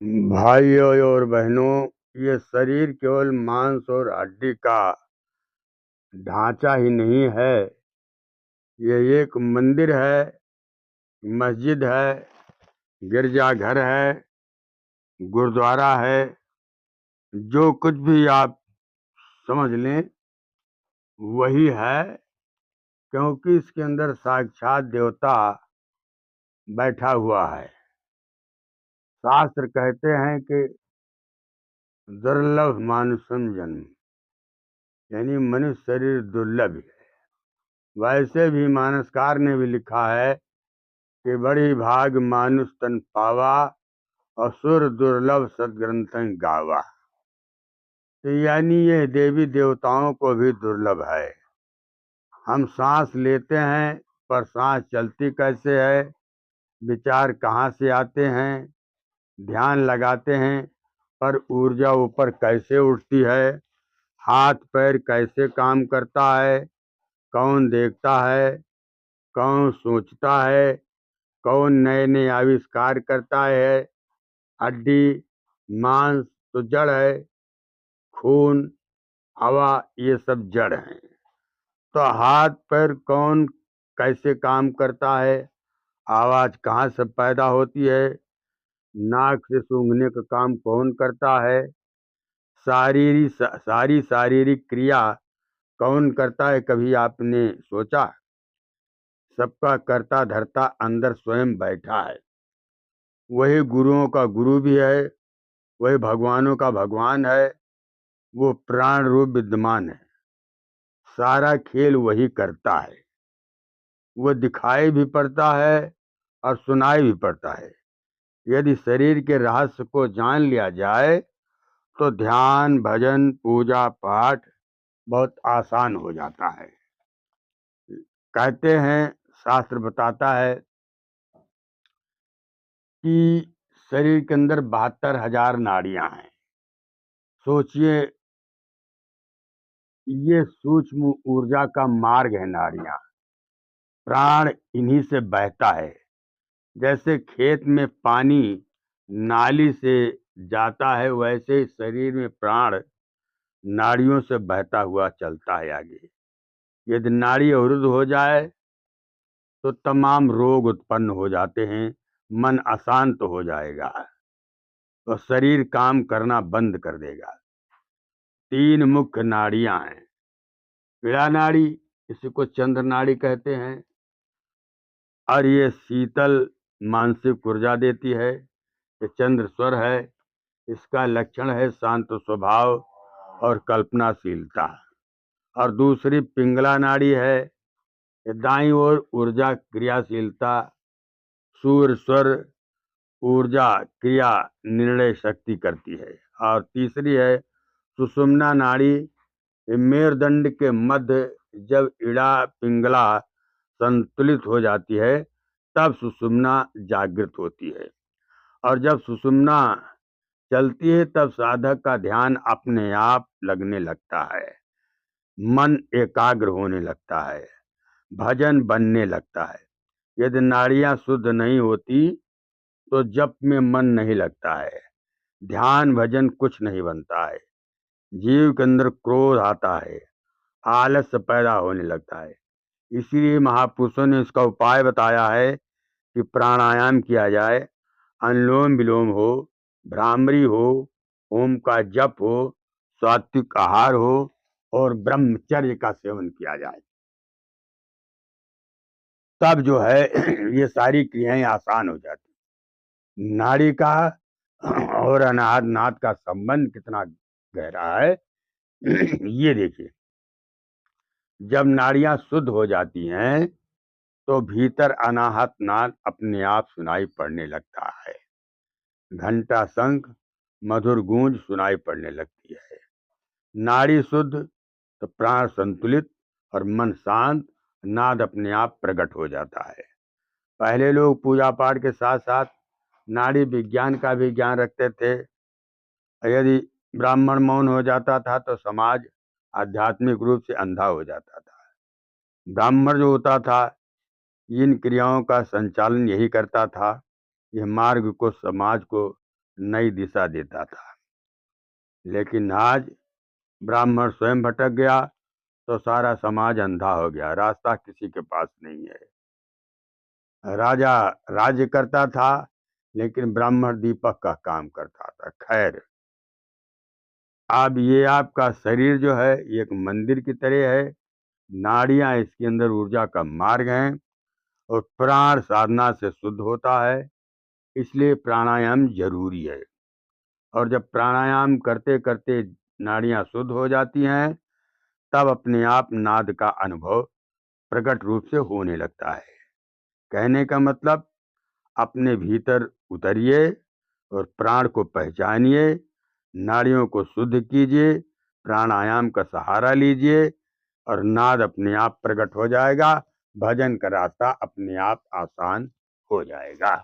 भाइयों और बहनों, ये शरीर केवल मांस और हड्डी का ढांचा ही नहीं है। ये एक मंदिर है, मस्जिद है, गिरजाघर है, गुरुद्वारा है। जो कुछ भी आप समझ लें वही है, क्योंकि इसके अंदर साक्षात देवता बैठा हुआ है। शास्त्र कहते हैं कि दुर्लभ मानुषम जन्म, यानी मनुष्य शरीर दुर्लभ है। वैसे भी मानसकार ने भी लिखा है कि बड़ी भाग मानुष तन पावा, असुर दुर्लभ सदग्रंथ गावा। तो यानी ये देवी देवताओं को भी दुर्लभ है। हम सांस लेते हैं, पर सांस चलती कैसे है, विचार कहाँ से आते हैं, ध्यान लगाते हैं पर ऊर्जा ऊपर कैसे उठती है, हाथ पैर कैसे काम करता है, कौन देखता है, कौन सोचता है, कौन नए नए आविष्कार करता है। हड्डी मांस तो जड़ है, खून हवा ये सब जड़ हैं। तो हाथ पैर कौन कैसे काम करता है, आवाज कहाँ से पैदा होती है, नाक से सूंघने का काम कौन करता है, सारी शारीरिक क्रिया कौन करता है, कभी आपने सोचा? सबका कर्ता धर्ता अंदर स्वयं बैठा है। वही गुरुओं का गुरु भी है, वही भगवानों का भगवान है। वो प्राण रूप विद्यमान है। सारा खेल वही करता है। वो दिखाई भी पड़ता है और सुनाई भी पड़ता है। यदि शरीर के रहस्य को जान लिया जाए तो ध्यान भजन पूजा पाठ बहुत आसान हो जाता है। कहते हैं, शास्त्र बताता है कि शरीर के अंदर 72,000 नाड़ियां हैं। सोचिए, ये सूक्ष्म ऊर्जा का मार्ग है नाड़ियां। प्राण इन्हीं से बहता है। जैसे खेत में पानी नाली से जाता है, वैसे ही शरीर में प्राण नाड़ियों से बहता हुआ चलता है आगे। यदि नाड़ी अवरुद्ध हो जाए तो तमाम रोग उत्पन्न हो जाते हैं, मन अशांत हो जाएगा तो शरीर काम करना बंद कर देगा। 3 मुख्य नाड़ियां हैं। पीड़ा नाड़ी, इसी को चंद्र नाड़ी कहते हैं, और ये शीतल मानसिक ऊर्जा देती है। ये चंद्र स्वर है। इसका लक्षण है शांत स्वभाव और कल्पनाशीलता। और दूसरी पिंगला नाड़ी है। ये दाईं ओर ऊर्जा क्रियाशीलता, सूर्य स्वर, ऊर्जा क्रिया निर्णय शक्ति करती है। और तीसरी है सुषुम्ना नाड़ी। ये मेरुदंड के मध्य जब इड़ा पिंगला संतुलित हो जाती है तब सुषुम्ना जागृत होती है। और जब सुषुम्ना चलती है तब साधक का ध्यान अपने आप लगने लगता है, मन एकाग्र होने लगता है, भजन बनने लगता है। यदि नाड़ियां शुद्ध नहीं होती तो जप में मन नहीं लगता है, ध्यान भजन कुछ नहीं बनता है। जीव के अंदर क्रोध आता है, आलस्य पैदा होने लगता है। इसीलिए महापुरुषों ने इसका उपाय बताया है कि प्राणायाम किया जाए, अनुलोम विलोम हो, भ्रामरी हो, ओम का जप हो, सात्विक आहार हो और ब्रह्मचर्य का सेवन किया जाए। तब जो है ये सारी क्रियाएं आसान हो जाती। नाड़ी का और अनाहत नाद का संबंध कितना गहरा है ये देखिए। जब नाड़ियां शुद्ध हो जाती हैं तो भीतर अनाहत नाद अपने आप सुनाई पड़ने लगता है। घंटा शंख मधुर गूंज सुनाई पड़ने लगती है। नाड़ी शुद्ध तो प्राण संतुलित और मन शांत, नाद अपने आप प्रकट हो जाता है। पहले लोग पूजा पाठ के साथ साथ नाड़ी विज्ञान का भी ज्ञान रखते थे। यदि ब्राह्मण मौन हो जाता था तो समाज आध्यात्मिक रूप से अंधा हो जाता था। ब्राह्मण जो होता था इन क्रियाओं का संचालन यही करता था। यह मार्ग को समाज को नई दिशा देता था। लेकिन आज ब्राह्मण स्वयं भटक गया तो सारा समाज अंधा हो गया, रास्ता किसी के पास नहीं है। राजा राज्य करता था लेकिन ब्राह्मण दीपक का काम करता था। खैर, अब ये आपका शरीर जो है ये एक मंदिर की तरह है, नाड़ियां इसके अंदर ऊर्जा का मार्ग हैं और प्राण साधना से शुद्ध होता है, इसलिए प्राणायाम जरूरी है। और जब प्राणायाम करते करते नाड़ियां शुद्ध हो जाती हैं तब अपने आप नाद का अनुभव प्रकट रूप से होने लगता है। कहने का मतलब, अपने भीतर उतरिए और प्राण को पहचानिए, नाड़ियों को शुद्ध कीजिए, प्राणायाम का सहारा लीजिए और नाद अपने आप प्रकट हो जाएगा। भजन का रास्ता अपने आप आसान हो जाएगा।